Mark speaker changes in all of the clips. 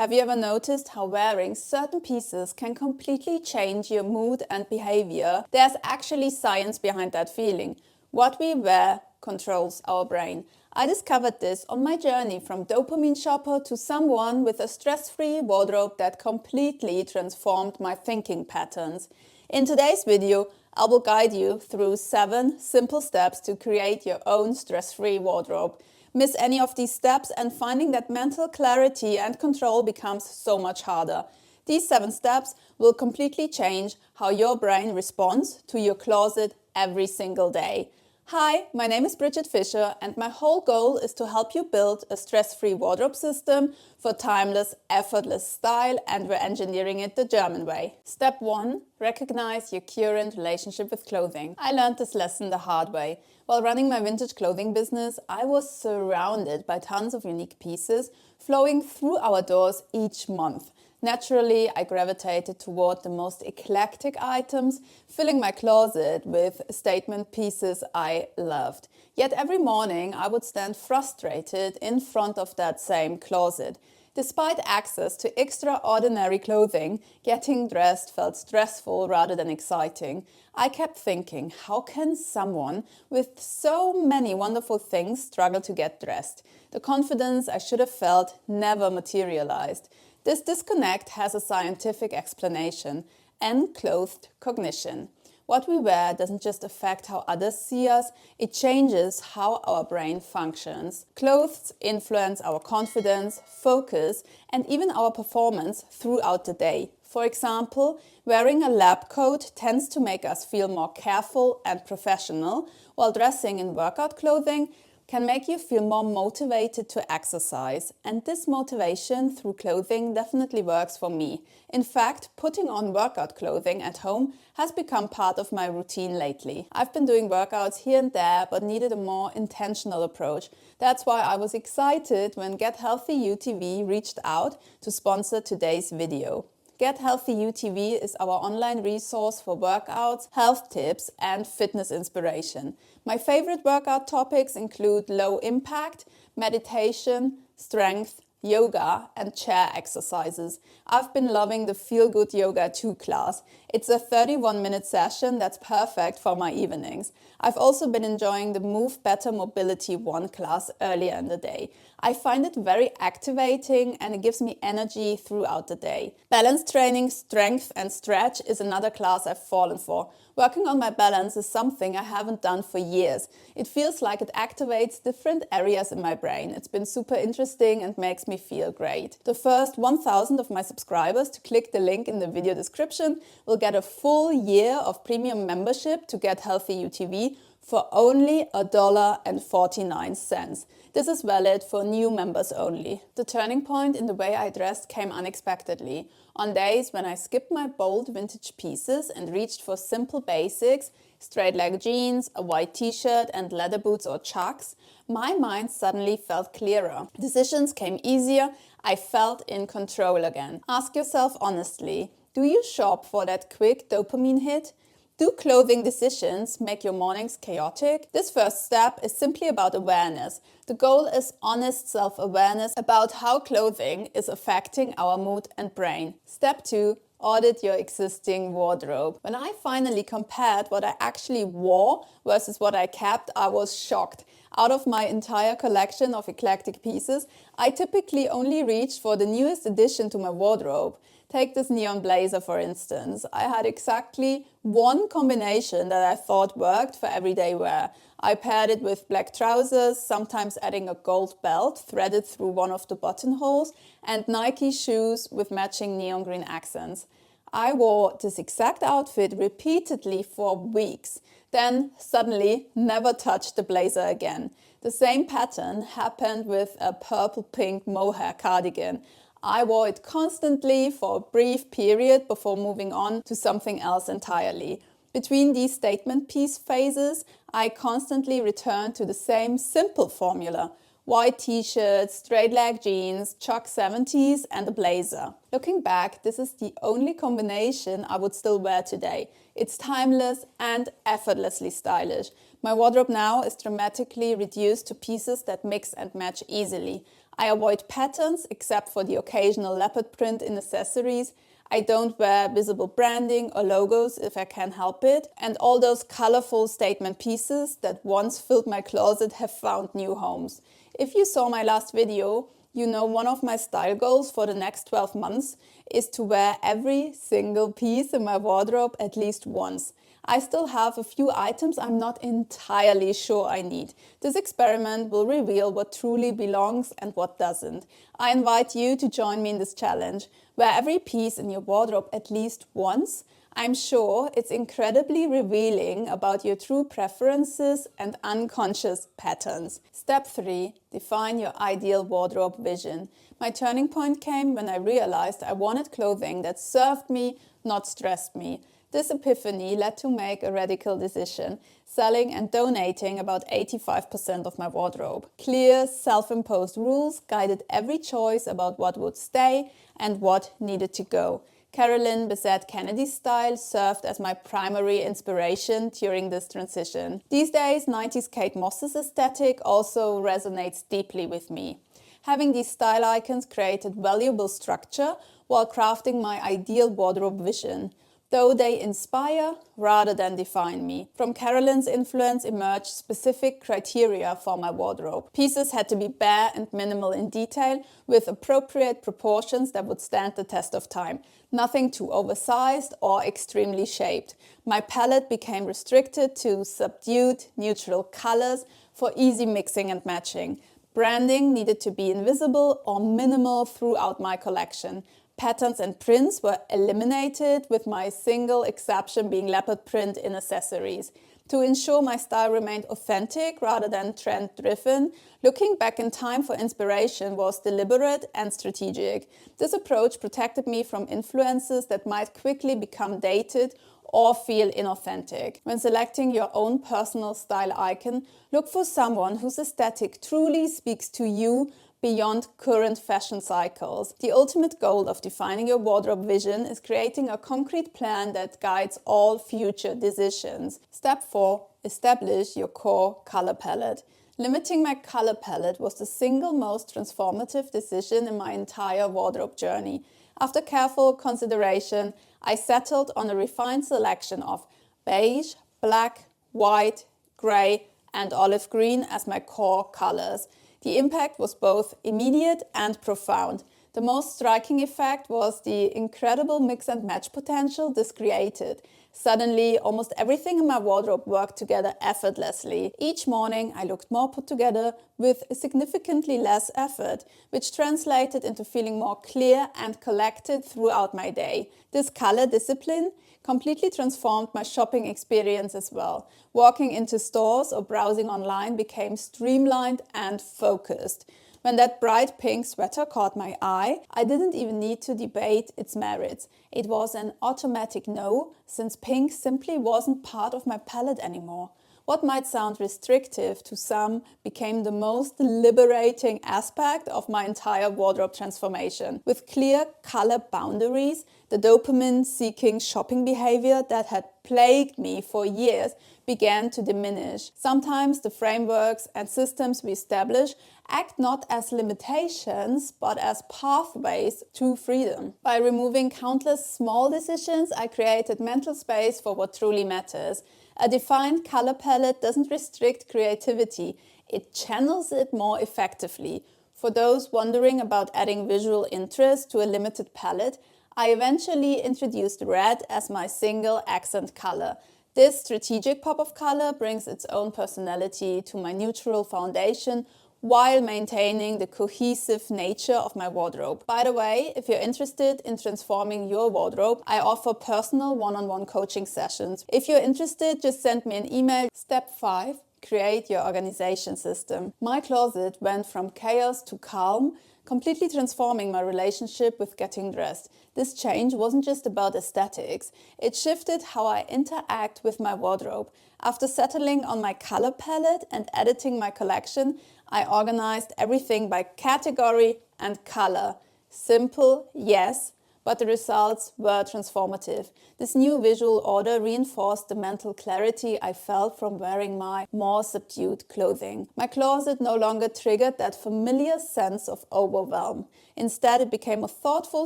Speaker 1: Have you ever noticed how wearing certain pieces can completely change your mood and behavior? There's actually science behind that feeling. What we wear controls our brain. I discovered this on my journey from dopamine shopper to someone with a stress-free wardrobe that completely transformed my thinking patterns. In today's video, I will guide you through 7 simple steps to create your own stress-free wardrobe. Miss any of these steps and finding that mental clarity and control becomes so much harder. These 7 steps will completely change how your brain responds to your closet every single day. Hi, my name is Bridget Fischer and my whole goal is to help you build a stress-free wardrobe system for timeless, effortless style, and we're engineering it the German way. Step 1. Recognize your current relationship with clothing. I learned this lesson the hard way. While running my vintage clothing business, I was surrounded by tons of unique pieces flowing through our doors each month. Naturally, I gravitated toward the most eclectic items, filling my closet with statement pieces I loved. Yet every morning I would stand frustrated in front of that same closet. Despite access to extraordinary clothing, getting dressed felt stressful rather than exciting. I kept thinking, how can someone with so many wonderful things struggle to get dressed? The confidence I should have felt never materialized. This disconnect has a scientific explanation: enclothed cognition. What we wear doesn't just affect how others see us, it changes how our brain functions. Clothes influence our confidence, focus, and even our performance throughout the day. For example, wearing a lab coat tends to make us feel more careful and professional, while dressing in workout clothing can make you feel more motivated to exercise. And this motivation through clothing definitely works for me. In fact, putting on workout clothing at home has become part of my routine lately. I've been doing workouts here and there, but needed a more intentional approach. That's why I was excited when Get Healthy UTV reached out to sponsor today's video. Get Healthy UTV is our online resource for workouts, health tips, and fitness inspiration. My favorite workout topics include low impact, meditation, strength, yoga, and chair exercises. I've been loving the Feel Good Yoga 2 class. It's a 31-minute session that's perfect for my evenings. I've also been enjoying the Move Better Mobility 1 class earlier in the day. I find it very activating and it gives me energy throughout the day. Balance training, strength, and stretch is another class I've fallen for. Working on my balance is something I haven't done for years. It feels like it activates different areas in my brain. It's been super interesting and makes me feel great. The first 1,000 of my subscribers to click the link in the video description will get a full year of premium membership to Get Healthy UTV for only $1.49. This is valid for new members only. The turning point in the way I dressed came unexpectedly. On days when I skipped my bold vintage pieces and reached for simple basics, straight leg jeans, a white t-shirt, and leather boots or chucks, my mind suddenly felt clearer. Decisions came easier. I felt in control again. Ask yourself honestly, do you shop for that quick dopamine hit? Do clothing decisions make your mornings chaotic? This first step is simply about awareness. The goal is honest self-awareness about how clothing is affecting our mood and brain. Step 2. Audit your existing wardrobe. When I finally compared what I actually wore versus what I kept, I was shocked. Out of my entire collection of eclectic pieces, I typically only reached for the newest addition to my wardrobe. Take this neon blazer for instance. I had exactly one combination that I thought worked for everyday wear. I paired it with black trousers, sometimes adding a gold belt threaded through one of the buttonholes, and Nike shoes with matching neon green accents. I wore this exact outfit repeatedly for weeks, then suddenly never touched the blazer again. The same pattern happened with a purple-pink mohair cardigan. I wore it constantly for a brief period before moving on to something else entirely. Between these statement piece phases, I constantly returned to the same simple formula: white t-shirts, straight leg jeans, Chuck 70s, and a blazer. Looking back, this is the only combination I would still wear today. It's timeless and effortlessly stylish. My wardrobe now is dramatically reduced to pieces that mix and match easily. I avoid patterns except for the occasional leopard print in accessories. I don't wear visible branding or logos if I can help it. And all those colorful statement pieces that once filled my closet have found new homes. If you saw my last video, you know one of my style goals for the next 12 months is to wear every single piece in my wardrobe at least once. I still have a few items I'm not entirely sure I need. This experiment will reveal what truly belongs and what doesn't. I invite you to join me in this challenge. Wear every piece in your wardrobe at least once. I'm sure it's incredibly revealing about your true preferences and unconscious patterns. Step 3. Define your ideal wardrobe vision. My turning point came when I realized I wanted clothing that served me, not stressed me. This epiphany led to make a radical decision, selling and donating about 85% of my wardrobe. Clear, self-imposed rules guided every choice about what would stay and what needed to go. Carolyn Bessette Kennedy's style served as my primary inspiration during this transition. These days, 90s Kate Moss's aesthetic also resonates deeply with me. Having these style icons created valuable structure while crafting my ideal wardrobe vision, though they inspire rather than define me. From Carolyn's influence emerged specific criteria for my wardrobe. Pieces had to be bare and minimal in detail, with appropriate proportions that would stand the test of time. Nothing too oversized or extremely shaped. My palette became restricted to subdued, neutral colors for easy mixing and matching. Branding needed to be invisible or minimal throughout my collection. Patterns and prints were eliminated, with my single exception being leopard print in accessories. To ensure my style remained authentic rather than trend-driven, looking back in time for inspiration was deliberate and strategic. This approach protected me from influences that might quickly become dated or feel inauthentic. When selecting your own personal style icon, look for someone whose aesthetic truly speaks to you beyond current fashion cycles. The ultimate goal of defining your wardrobe vision is creating a concrete plan that guides all future decisions. Step 4. Establish your core color palette. Limiting my color palette was the single most transformative decision in my entire wardrobe journey. After careful consideration, I settled on a refined selection of beige, black, white, grey, and olive green as my core colors. The impact was both immediate and profound. The most striking effect was the incredible mix and match potential this created. Suddenly, almost everything in my wardrobe worked together effortlessly. Each morning, I looked more put together with significantly less effort, which translated into feeling more clear and collected throughout my day. This color discipline completely transformed my shopping experience as well. Walking into stores or browsing online became streamlined and focused. When that bright pink sweater caught my eye, I didn't even need to debate its merits. It was an automatic no, since pink simply wasn't part of my palette anymore. What might sound restrictive to some became the most liberating aspect of my entire wardrobe transformation. With clear color boundaries, the dopamine-seeking shopping behavior that had plagued me for years began to diminish. Sometimes the frameworks and systems we establish act not as limitations, but as pathways to freedom. By removing countless small decisions, I created mental space for what truly matters. A defined color palette doesn't restrict creativity, it channels it more effectively. For those wondering about adding visual interest to a limited palette, I eventually introduced red as my single accent color. This strategic pop of color brings its own personality to my neutral foundation while maintaining the cohesive nature of my wardrobe. By the way, if you're interested in transforming your wardrobe, I offer personal one-on-one coaching sessions. If you're interested, just send me an email. Step 5. Create your organization system. My closet went from chaos to calm, completely transforming my relationship with getting dressed. This change wasn't just about aesthetics. It shifted how I interact with my wardrobe. After settling on my color palette and editing my collection, I organized everything by category and color. Simple, yes, but the results were transformative. This new visual order reinforced the mental clarity I felt from wearing my more subdued clothing. My closet no longer triggered that familiar sense of overwhelm. Instead, it became a thoughtful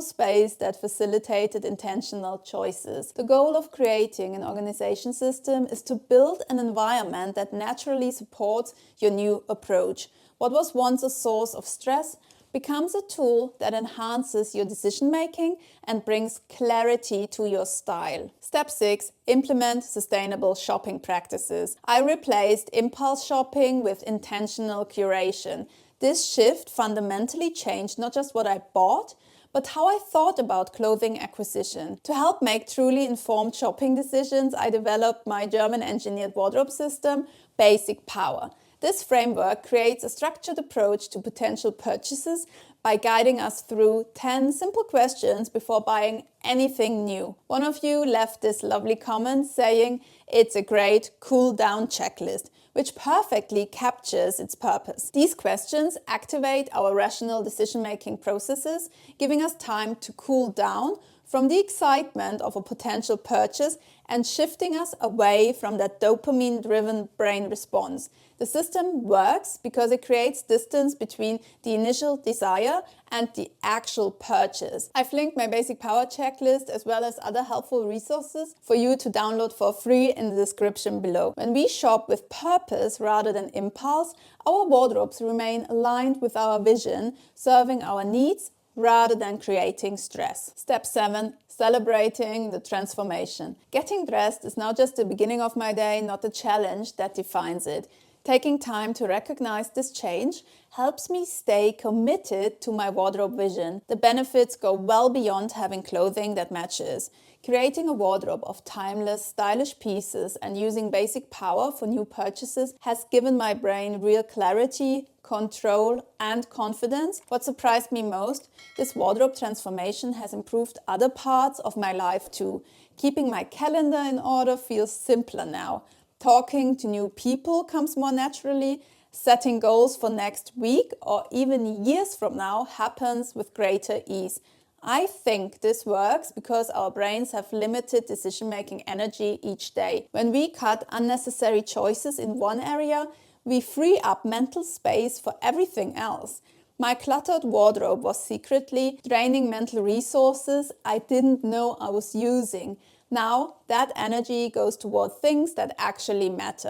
Speaker 1: space that facilitated intentional choices. The goal of creating an organization system is to build an environment that naturally supports your new approach. What was once a source of stress becomes a tool that enhances your decision-making and brings clarity to your style. Step 6. Implement sustainable shopping practices. I replaced impulse shopping with intentional curation. This shift fundamentally changed not just what I bought, but how I thought about clothing acquisition. To help make truly informed shopping decisions, I developed my German-engineered wardrobe system, Basic Power. This framework creates a structured approach to potential purchases by guiding us through 10 simple questions before buying anything new. One of you left this lovely comment saying it's a great cool-down checklist, which perfectly captures its purpose. These questions activate our rational decision-making processes, giving us time to cool down from the excitement of a potential purchase and shifting us away from that dopamine-driven brain response. The system works because it creates distance between the initial desire and the actual purchase. I've linked my Basic Power checklist as well as other helpful resources for you to download for free in the description below. When we shop with purpose rather than impulse, our wardrobes remain aligned with our vision, serving our needs rather than creating stress. Step 7. Celebrating the transformation. Getting dressed is now just the beginning of my day, not the challenge that defines it. Taking time to recognize this change helps me stay committed to my wardrobe vision. The benefits go well beyond having clothing that matches. Creating a wardrobe of timeless, stylish pieces and using Basic Power for new purchases has given my brain real clarity, control, and confidence. What surprised me most, this wardrobe transformation has improved other parts of my life too. Keeping my calendar in order feels simpler now. Talking to new people comes more naturally. Setting goals for next week or even years from now happens with greater ease. I think this works because our brains have limited decision-making energy each day. When we cut unnecessary choices in one area, we free up mental space for everything else. My cluttered wardrobe was secretly draining mental resources I didn't know I was using. Now that energy goes toward things that actually matter.